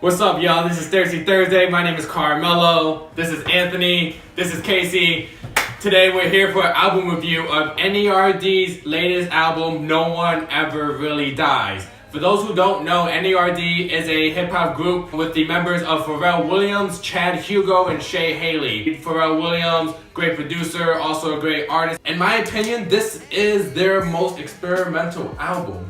What's up, y'all? This is Thirsty Thursday. My name is Carmelo. This is Anthony. This is Casey. Today we're here for an album review of N.E.R.D's latest album, No One Ever Really Dies. For those who don't know, N.E.R.D is a hip-hop group with the members of Pharrell Williams, Chad Hugo, and Shay Haley. Pharrell Williams, great producer, also a great artist. In my opinion, this is their most experimental album,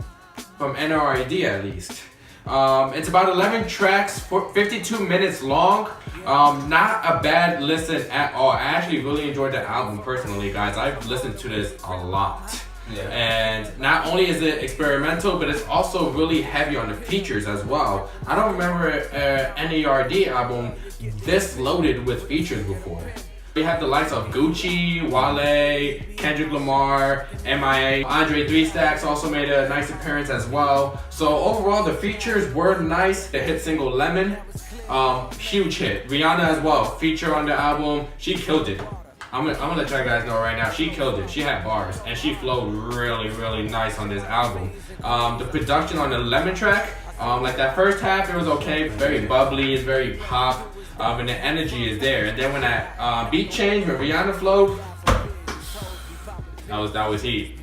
from N.E.R.D at least. It's about 11 tracks, 52 minutes long. Not a bad listen at all. I actually really enjoyed the album personally, guys. I've listened to this a lot. Yeah. And not only is it experimental, but it's also really heavy on the features as well. I don't remember an N.E.R.D album this loaded with features before. We have the likes of Gucci, Wale, Kendrick Lamar, M.I.A. Andre 3 Stacks also made a nice appearance as well. So overall, the features were nice. The hit single Lemon, huge hit. Rihanna as well, feature on the album. She killed it. I'm gonna let you guys know right now, she killed it. She had bars, and she flowed really nice on this album. The production on the Lemon track, like that first half, it was okay. Very bubbly, it's very pop. And the energy is there. And then when that beat change, when Rihanna flowed, that was heat.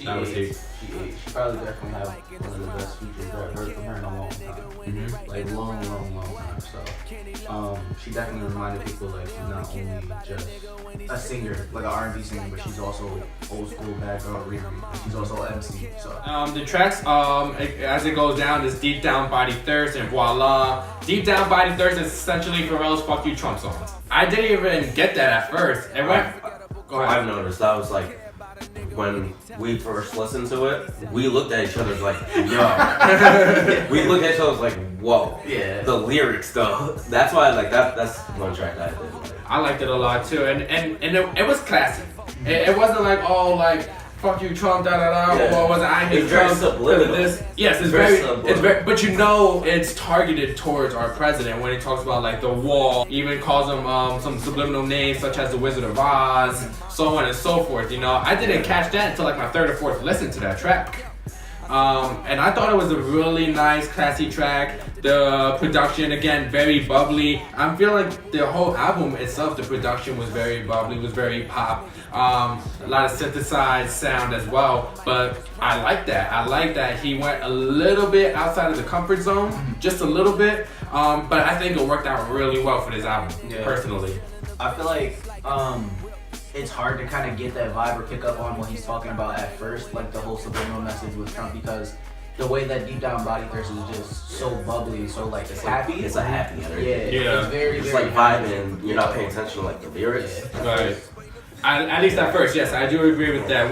That was heat. She probably definitely have one of the best features that I've heard from her in a long time. Mm-hmm. Like long time. So she definitely reminded people like she's not only just a singer, like an R&B singer, but she's also old school bad girl Riri. And she's also an MC. So the tracks, as it goes down, is Deep Down Body Thirst and Voila. Deep Down Body Thirst is essentially Pharrell's Fuck You Trump song. I didn't even get that at first. It went. Go ahead. I've noticed that was like, when we first listened to it, we looked at each other like, yo. We looked at each other like, whoa. Yeah. The lyrics though. That's why that's one track I did. I liked it a lot too, and it was classy. It wasn't like like fuck you Trump Yeah. or was I hate Trump because of this. Yes, it's very but you know it's targeted towards our president when he talks about like the wall, even calls him some subliminal names such as the Wizard of Oz, so on and so forth. You know, I didn't catch that until like my third or fourth listen to that track. And I thought it was a really nice, classy track. The production, again, very bubbly. I feel like the whole album itself, the production was very bubbly, was very pop. A lot of synthesized sound as well. But I like that. I like that he went a little bit outside of the comfort zone, just a little bit. But I think it worked out really well for this album, personally. I feel like it's hard to kind of get that vibe or pick up on what he's talking about at first, like the whole subliminal message with Trump, because the way that Deep Down Body Thirst is just so bubbly, so like it's happy. It's a happy energy. Yeah. It's very, it's very like vibing. You're not paying attention to like the lyrics. Yeah. Right. At least at first, yes, I do agree with that.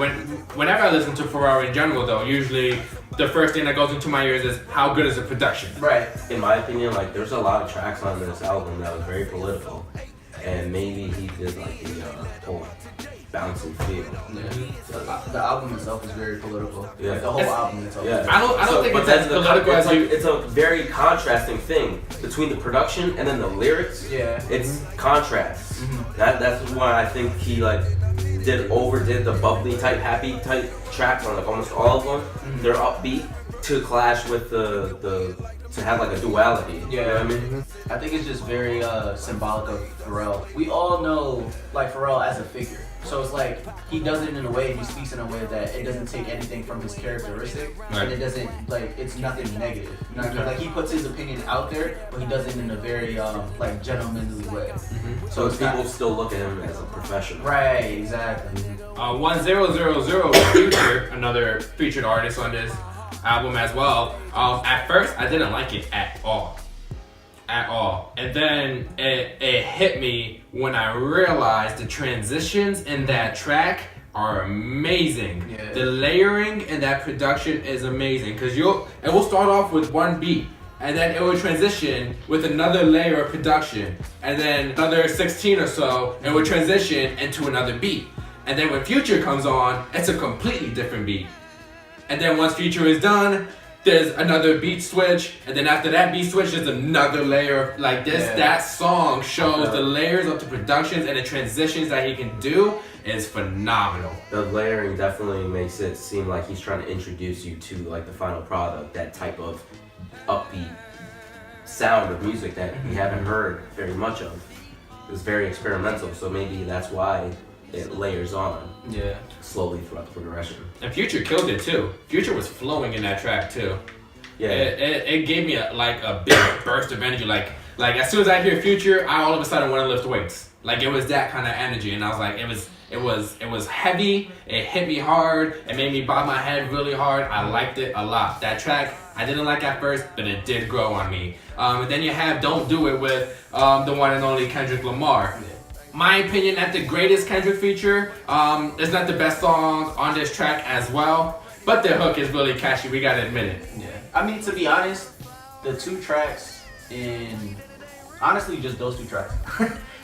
Whenever I listen to Pharrell in general, though, usually the first thing that goes into my ears is how good is the production. Right. In my opinion, like there's a lot of tracks on this album that was very political. And maybe he did like the whole bouncing feel. Yeah. The album itself is very political. Yeah. Like the whole album itself. Yeah. I don't think it's as political as you. It's a very contrasting thing between the production and then the lyrics. Yeah. It's contrast. Mm-hmm. That's why I think he like overdid the bubbly type, happy type tracks on like almost all of them. Mm-hmm. They're upbeat to clash with to have like a duality. Yeah, you know what I mean? I think it's just very symbolic of Pharrell. We all know like Pharrell as a figure. So it's like he does it in a way, he speaks in a way that it doesn't take anything from his characteristic, and it doesn't like it's nothing negative. You know what I mean? Like he puts his opinion out there, but he does it in a very like gentlemanly way. Mm-hmm. So people still look at him as a professional. Right, exactly. 1000 Future, another featured artist on this album as well. At first, I didn't like it at all. And then it hit me when I realized the transitions in that track are amazing. Yeah. The layering in that production is amazing because it will start off with one beat, and then it will transition with another layer of production, and then another 16 or so, it will transition into another beat. And then when Future comes on, it's a completely different beat. And then once Future is done, there's another beat switch, and then after that beat switch, there's another layer like this. Yeah. That song shows the layers of the productions and the transitions that he can do is phenomenal. The layering definitely makes it seem like he's trying to introduce you to like the final product, that type of upbeat sound of music that we haven't heard very much of. It's very experimental, so maybe that's why it layers on slowly throughout the progression. And Future killed it too. Future was flowing in that track too. Yeah, it gave me a big burst of energy. Like as soon as I hear Future, I all of a sudden want to lift weights. Like it was that kind of energy, and I was like, it was heavy. It hit me hard. It made me bob my head really hard. I liked it a lot. That track I didn't like at first, but it did grow on me. And then you have Don't Do It with the one and only Kendrick Lamar. My opinion, not the greatest Kendrick feature. It's not the best song on this track as well, but the hook is really catchy. We gotta admit it. Yeah. I mean, to be honest, the 2 tracks honestly, just those 2 tracks,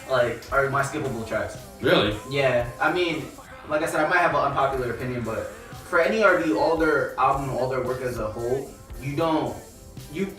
like, are my skippable tracks. Really? Yeah. I mean, like I said, I might have an unpopular opinion, but for N.E.R.D, all their album, all their work as a whole, you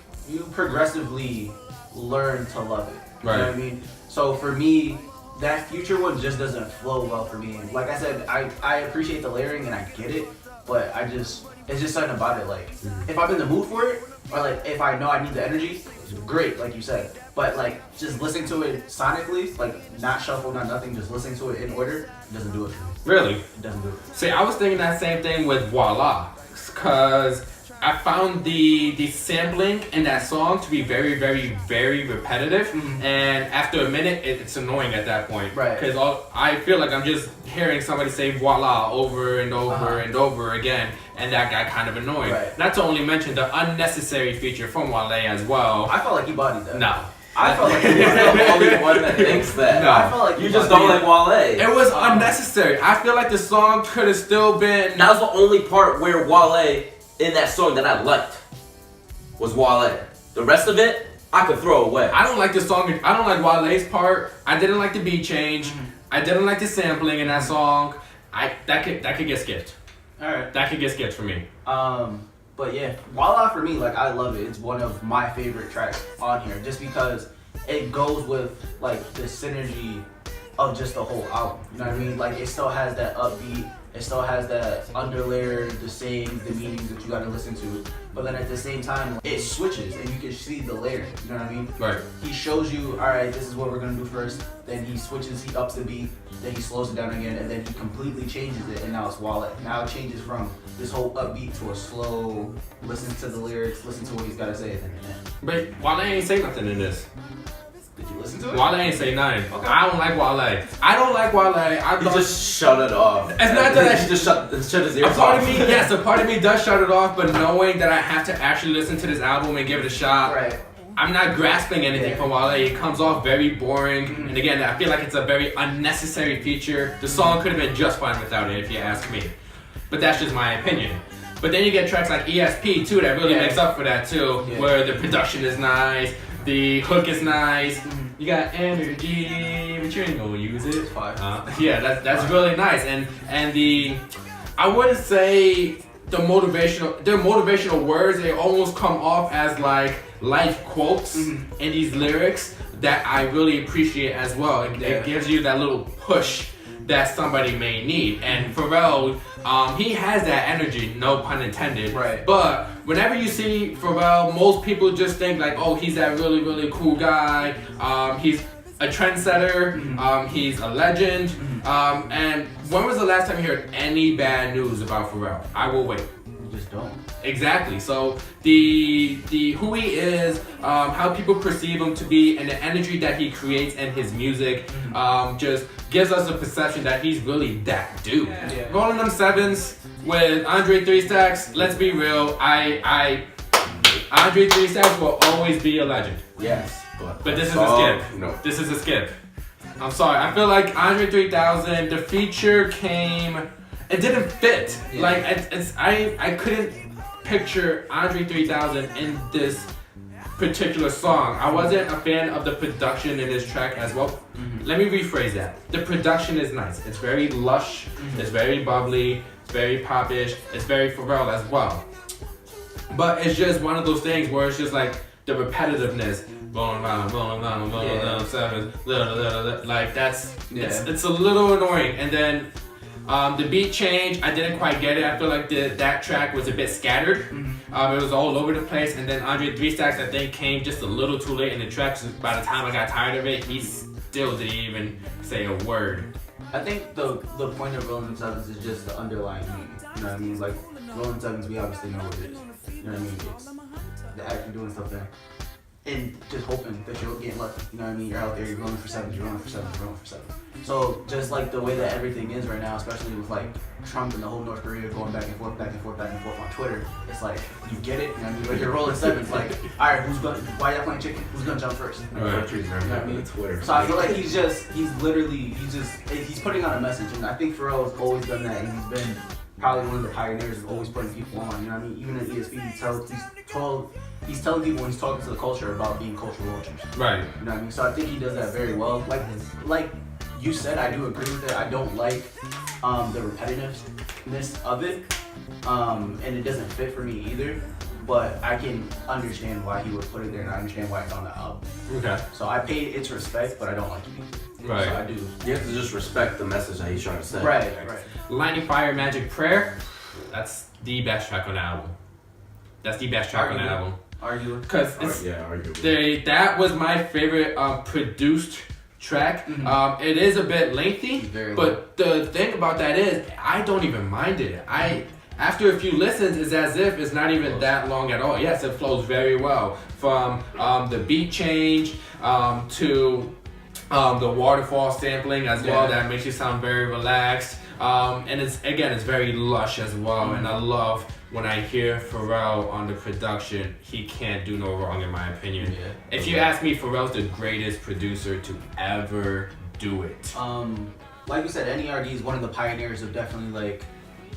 progressively learn to love it. Right. You know what I mean? So for me, that Future one just doesn't flow well for me. Like I said, I appreciate the layering and I get it, but it's just something about it. Like, if I'm in the mood for it, or like if I know I need the energy, it's great, like you said. But like just listening to it sonically, like not shuffle, not nothing, just listening to it in order, it doesn't do it for me. Really? It doesn't do it. See, I was thinking that same thing with Voila, because I found the sampling in that song to be very, very, very repetitive, and after a minute, it's annoying at that point. Right. Because I feel like I'm just hearing somebody say Voila over and over and over again, and that got kind of annoying. Right. Not to only mention the unnecessary feature from Wale as well. I felt like he bodied that. No. I felt like he He's bodied the only one that thinks that. No. I felt like You just don't like Wale. It was unnecessary. I feel like the song could have still been. That was the only part where Wale in that song that I liked was Wale. The rest of it, I could throw away. I don't like the song. I don't like Wale's part. I didn't like the beat change. I didn't like the sampling in that song. That could get skipped. All right. That could get skipped for me. But yeah, Voila for me, like I love it. It's one of my favorite tracks on here, just because it goes with like the synergy of just the whole album. You know what I mean? Like it still has that upbeat, it still has that underlayer, the sayings, the meanings that you gotta listen to. But then at the same time, it switches and you can see the layering. You know what I mean? Right. He shows you, all right, this is what we're gonna do first. Then he switches, he ups the beat, then he slows it down again, and then he completely changes it, and now it's Wallet. Now it changes from this whole upbeat to a slow, listen to the lyrics, listen to what he's gotta say, and then But Wale ain't say nothing in this. did you listen to it? Wale ain't say nothing. Okay. I don't like Wale. I don't like Wale. I He thought just shut it off. It's not that he just shut his ears a part off. of me, yes, a part of me does shut it off, but knowing that I have to actually listen to this album and give it a shot, Right. I'm not grasping anything Yeah. from Wale. It comes off very boring, and again, I feel like it's a very unnecessary feature. The song could have been just fine without it, if you ask me. But that's just my opinion. But then you get tracks like ESP too that really makes up for that too, where the production is nice, the hook is nice. You got energy, but you ain't gonna use it. Fine. Yeah, that's really nice, and I wouldn't say their motivational words. They almost come off as like life quotes in these lyrics that I really appreciate as well. It gives you that little push that somebody may need. And Pharrell, he has that energy, no pun intended. Right. But whenever you see Pharrell, most people just think like, oh, he's that really, really cool guy. He's a trendsetter. He's a legend. And when was the last time you heard any bad news about Pharrell? I will wait. You just don't. Exactly. So the who he is, how people perceive him to be, and the energy that he creates in his music, just gives us a perception that he's really that dude. Yeah. Rolling them sevens with Andre 3 Stacks. Let's be real. Andre 3 Stacks will always be a legend. Yes, But this is a skip. No. This is a skip. I'm sorry. I feel like Andre 3000, the feature came. It didn't fit. Yeah. Like I couldn't picture Andre 3000 in this particular song. I wasn't a fan of the production in this track as well. Let me rephrase that. The production is nice. It's very lush. It's very bubbly. It's very popish. It's very Pharrell as well. But it's just one of those things where it's just like the repetitiveness. Rolling around, sevens. Like that's it's a little annoying. And then The beat change, I didn't quite get it. I feel like that track was a bit scattered. It was all over the place. And then Andre 3 Stacks, I think, came just a little too late in the track. So by the time I got tired of it, he still didn't even say a word. I think the point of Rolling Sevens is just the underlying meaning. You know what I mean? Like Rolling Sevens, we obviously know what it is. You know what I mean? It's the act of doing stuff there. And just hoping that you're getting lucky. You know what I mean? You're out there, you're rolling for sevens, you're rolling for sevens, you're rolling for sevens. So just like the way that everything is right now, especially with like Trump and the whole North Korea going back and forth, back and forth, back and forth on Twitter, it's like you get it. You know what I mean? Like you're rolling sevens, like, all right, why y'all playing chicken? Who's gonna jump first? Our country's You know what I mean? Twitter. So I feel like he's putting out a message, and I think Pharrell has always done that, and he's been probably one of the pioneers of always putting people on. You know what I mean? Even at ESP, he's telling people when he's talking to the culture about being cultural vultures. Right. You know what I mean? So I think he does that very well. Like you said, I do agree with it. I don't like the repetitiveness of it, and it doesn't fit for me either. But I can understand why he would put it there, and I understand why it's on the album. Okay. So I paid its respect, but I don't like it. Right. So I do. You have to just respect the message that he's trying to say. Right. Lightning Fire Magic Prayer, that's the best track on the album. That's the best track on the album. Arguably. Because arguably. that was my favorite produced track. It is a bit lengthy, but the thing about that is I don't even mind it. After a few listens, it's as if it's not even that long at all. Yes, it flows very well. From the beat change to the waterfall sampling as well. That makes you sound very relaxed. And it's very lush as well. And I love when I hear Pharrell on the production. He can't do no wrong in my opinion. If you ask me, Pharrell's the greatest producer to ever do it. Like you said, N.E.R.D is one of the pioneers of definitely like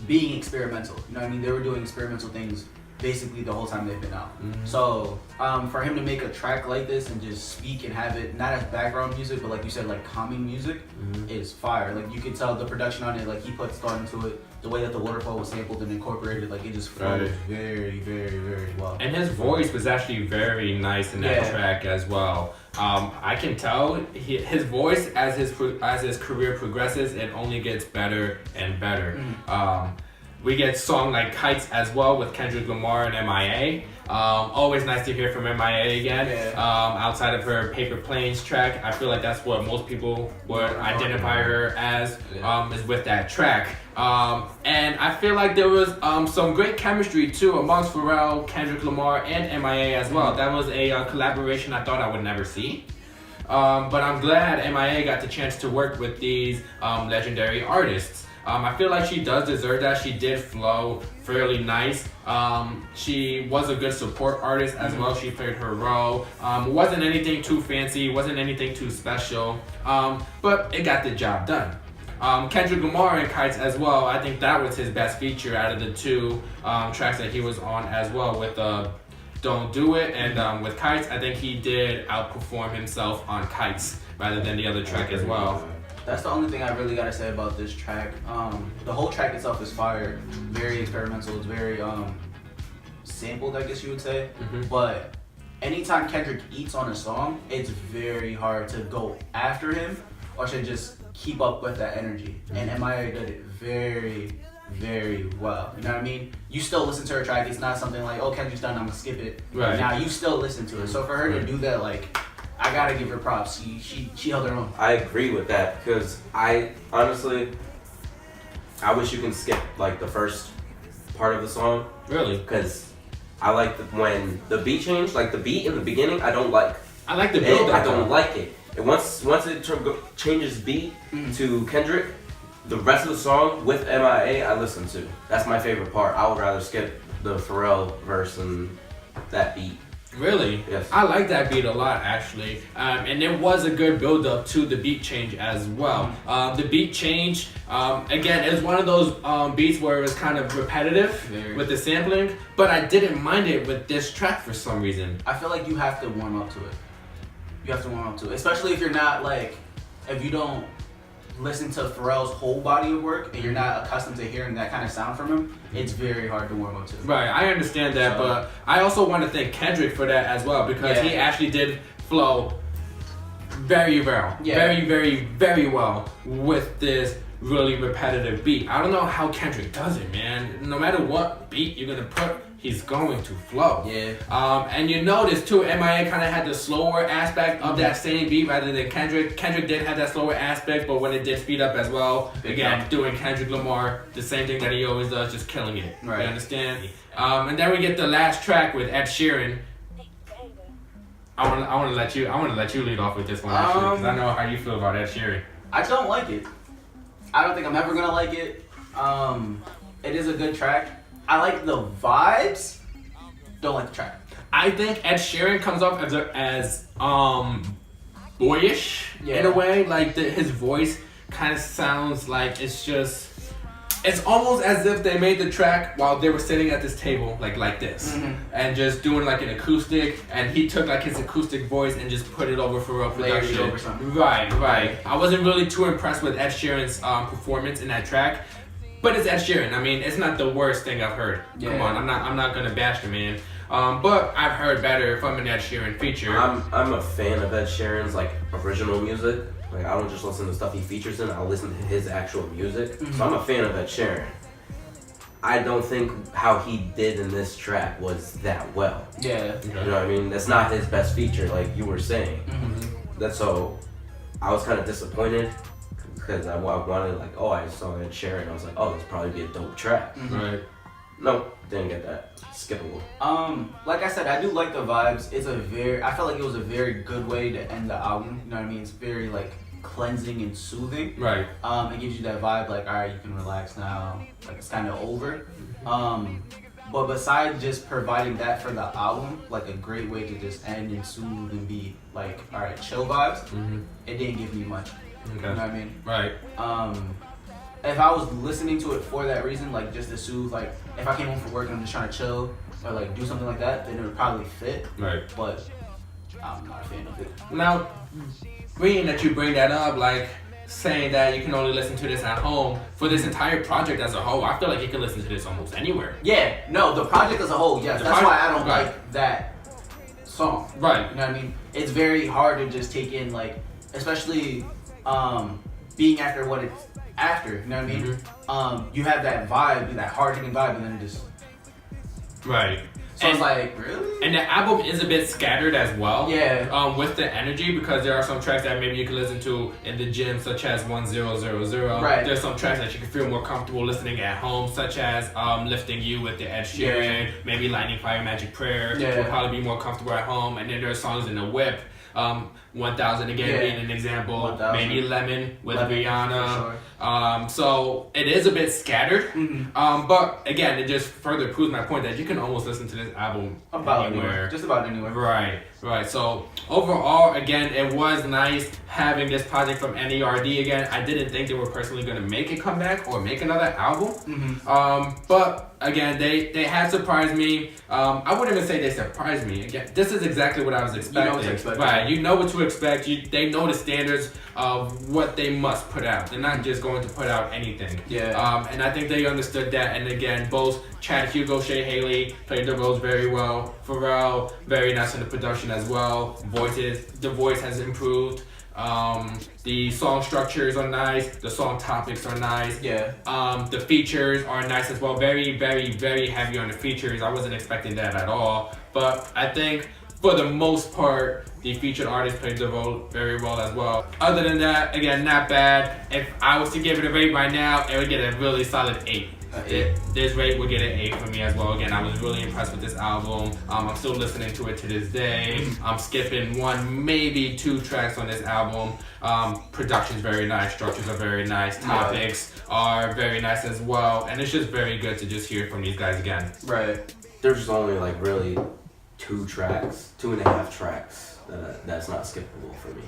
being experimental. You know what I mean? They were doing experimental things basically the whole time they've been out. So for him to make a track like this and just speak and have it not as background music, but like you said, like calming music, is fire. Like you could tell the production on it, like he put thought into it. The way that the waterfall was sampled and incorporated, like it just flowed very, very, very well. And his voice was actually very nice in that track as well. I can tell his voice as his career progresses, it only gets better and better. We get song like Kites as well with Kendrick Lamar and M.I.A. Always nice to hear from M.I.A. again. Outside of her Paper Planes track, I feel like that's what most people would identify her as, is with that track. And I feel like there was some great chemistry too amongst Pharrell, Kendrick Lamar, and M.I.A. as well. That was a collaboration I thought I would never see. But I'm glad M.I.A. got the chance to work with these legendary artists. I feel like she does deserve that. She did flow fairly nice. She was a good support artist as well. She played her role. Wasn't anything too fancy, wasn't anything too special, but it got the job done. Kendrick Lamar and Kites as well, I think that was his best feature out of the two tracks that he was on as well with Don't Do It and with Kites. I think he did outperform himself on Kites rather than the other track as well. That's the only thing I really gotta say about this track. The whole track itself is fire, very experimental. It's very sampled, I guess you would say. But anytime Kendrick eats on a song, it's very hard to go after him or to just keep up with that energy. And M.I.A. did it very, very well. You know what I mean? You still listen to her track. It's not something like, oh, Kendrick's done, I'm gonna skip it. Right. Now you still listen to it. So for her to do that, like, I gotta give her props. She held her own. I agree with that because I honestly wish you can skip like the first part of the song. Really? Because I like when the beat changed, like the beat in the beginning. I don't like. I like the build. I don't like it. And once it changes beat to Kendrick, the rest of the song with M.I.A. I listen to. That's my favorite part. I would rather skip the Pharrell verse than that beat. Really? Yes. I like that beat a lot, actually. And it was a good build-up to the beat change as well. The beat change, again, is one of those beats where it was kind of repetitive with the sampling, but I didn't mind it with this track for some reason. I feel like you have to warm up to it. You have to warm up to it. Especially if you're not, like, if you don't listen to Pharrell's whole body of work and you're not accustomed to hearing that kind of sound from him, it's very hard to warm up to. Right, I understand that, but I also want to thank Kendrick for that as well because he actually did flow very well, very, very, very well with this really repetitive beat. I don't know how Kendrick does it, man. No matter what beat you're gonna put, he's going to flow. Yeah. And you notice too, MIA kind of had the slower aspect of that same beat rather than Kendrick. Kendrick did have that slower aspect, but when it did speed up as well, again, doing Kendrick Lamar, the same thing that he always does, just killing it. Right. You understand? And then we get the last track with Ed Sheeran. I want to let you lead off with this one actually, because I know how you feel about Ed Sheeran. I don't like it. I don't think I'm ever gonna like it. It is a good track. I like the vibes. Don't like the track. I think Ed Sheeran comes off as boyish in a way. Like his voice kind of sounds like it's almost as if they made the track while they were sitting at this table like this and just doing like an acoustic, and he took like his acoustic voice and just put it over Pharrell production. Over something. Right. I wasn't really too impressed with Ed Sheeran's performance in that track. But it's Ed Sheeran. I mean, it's not the worst thing I've heard. Yeah. Come on, I'm not gonna bash the man. But I've heard better from an Ed Sheeran feature. I'm a fan of Ed Sheeran's like original music. Like I don't just listen to stuff he features in. I'll listen to his actual music. So I'm a fan of Ed Sheeran. I don't think how he did in this track was that well. Yeah. You know what I mean? That's not his best feature, like you were saying. That's so. I was kind of disappointed because I wanted like, oh, I saw Ed Sheeran. I was like, oh, this probably be a dope track. Right. No, didn't get that. Skippable. Like I said, I do like the vibes. I felt like it was a very good way to end the album. You know what I mean? It's very like cleansing and soothing. Right. It gives you that vibe like, all right, you can relax now. Like it's kind of over. But besides just providing that for the album, like a great way to just end and soothe and be like, all right, chill vibes. It didn't give me much. Okay. You know what I mean? Right. If I was listening to it for that reason, like just to soothe, like if I came home from work and I'm just trying to chill or like do something like that, then it would probably fit. Right. But I'm not a fan of it. Now, being that you bring that up, like saying that you can only listen to this at home, for this entire project as a whole, I feel like you can listen to this almost anywhere. Yeah, no, the project as a whole, yes. That's why I don't like that song. Right. You know what I mean? It's very hard to just take in, like, especially being after what it's after, you know what I mean? You have that vibe, that hard-hitting vibe, and then it just... Right. So it's like, really? And the album is a bit scattered as well. Yeah. With the energy, because there are some tracks that maybe you can listen to in the gym, such as 1000. Right. There's some tracks that you can feel more comfortable listening at home, such as Lifting You with the Ed Sheeran, maybe Lightning Fire Magic Prayer will probably be more comfortable at home. And then there's songs in the whip. 1000 again being an example. 1000. Maybe Lemon with Rihanna. Sure. So it is a bit scattered. But again, it just further proves my point that you can almost listen to this album about anywhere. Just about anywhere. Right. So overall, again, it was nice having this project from N.E.R.D. again. I didn't think they were personally going to make a comeback or make another album. But again, they had surprised me. I wouldn't even say they surprised me. Again, this is exactly what I was expecting. You know what to expect. Right. You know what to expect. They know the standards of what they must put out. They're not just going to put out anything. Yeah. And I think they understood that. And again, both Chad Hugo, Shay Haley played their roles very well. Pharrell, very nice in the production as well. The voice has improved. The song structures are nice. The song topics are nice. Yeah. The features are nice as well. Very, very, very heavy on the features. I wasn't expecting that at all. But I think for the most part, the featured artist played the role very well as well. Other than that, again, not bad. If I was to give it a rate right now, it would get a really solid 8. This rate would get an 8 for me as well. Again, I was really impressed with this album. I'm still listening to it to this day. I'm skipping 1, maybe 2 tracks on this album. Production's very nice, structures are very nice, topics are very nice as well, and it's just very good to just hear from these guys again. Right. There's only like really 2.5 tracks that's not skippable for me.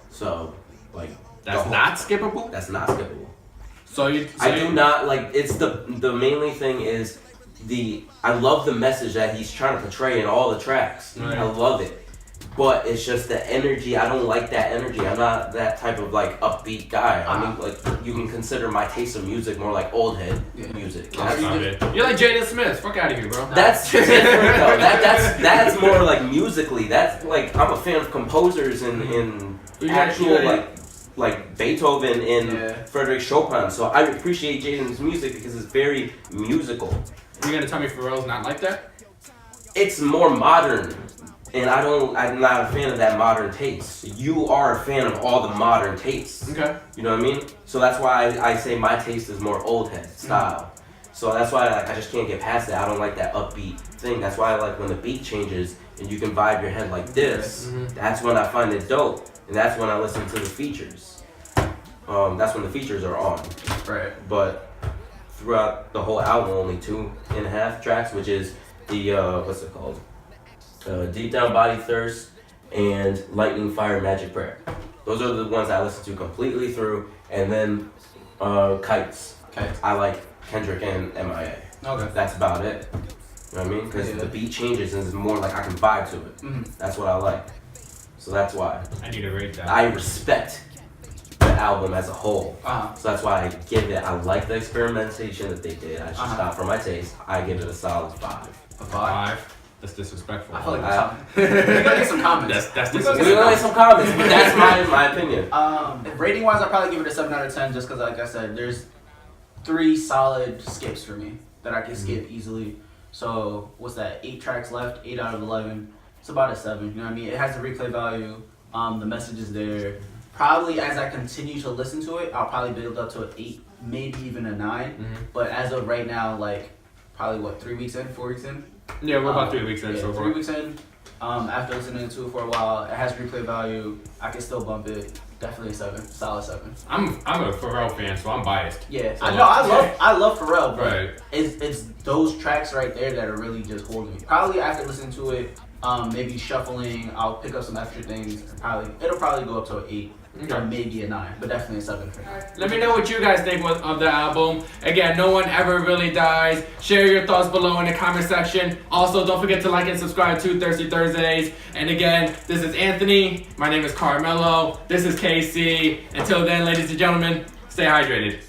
So like That's not skippable? That's not skippable. I do not like. It's the mainly thing is I love the message that he's trying to portray in all the tracks. Right. I love it, but it's just the energy. I don't like that energy. I'm not that type of like upbeat guy. I mean, like you can consider my taste of music more like old head music. You're like Jaden Smith. Fuck out of here, bro. That's different though. That's more like musically. That's like I'm a fan of composers and actual like like Beethoven and Frederick Chopin. So I appreciate Jaden's music because it's very musical. You're gonna tell me Pharrell's not like that? It's more modern, and I'm not a fan of that modern taste. You are a fan of all the modern tastes. Okay. You know what I mean? So that's why I say my taste is more old head style. So that's why I just can't get past it. I don't like that upbeat thing. That's why I like when the beat changes and you can vibe your head like this. That's when I find it dope, and that's when I listen to the features. That's when the features are on. Right. But throughout the whole album, only 2.5 tracks, which is the what's it called? Deep Down Body Thirst and Lightning Fire Magic Prayer. Those are the ones I listen to completely through, and then Kites. I like Kendrick and M.I.A. Okay. That's about it. You know what I mean? Because the beat changes and it's more like I can vibe to it. That's what I like. So that's why. I need to rate that. I respect the album as a whole. So that's why I give it. I like the experimentation that they did. I just not for my taste. I give it a solid 5. A 5? That's disrespectful. I feel like we gotta get some comments. That's We're gonna get some comments, but that's my opinion. Rating wise, I'll probably give it a 7 out of 10 just because, like I said, there's 3 solid skips for me that I can skip easily. So what's that? 8 tracks left, 8 out of 11. It's about a 7. You know what I mean? It has the replay value. The message is there. Probably as I continue to listen to it, I'll probably build up to an 8, maybe even a 9. But as of right now, like probably 3 weeks in, 4 weeks in. Yeah, we're about 3 weeks in so far. 3 weeks in. After listening to it for a while, it has replay value. I can still bump it. Definitely a 7, solid 7. I'm a Pharrell fan, so I'm biased. Yeah, I know. I love Pharrell, but Right. it's those tracks right there that are really just holding me. Probably after listening to it, maybe shuffling, I'll pick up some extra things. It'll probably go up to an 8. Or maybe a 9, but definitely a 7 for me. Let me know what you guys think of the album. Again, No One Ever Really Dies. Share your thoughts below in the comment section. Also, don't forget to like and subscribe to Thirsty Thursdays. And again, this is Anthony. My name is Carmelo. This is KC. Until then, ladies and gentlemen, stay hydrated.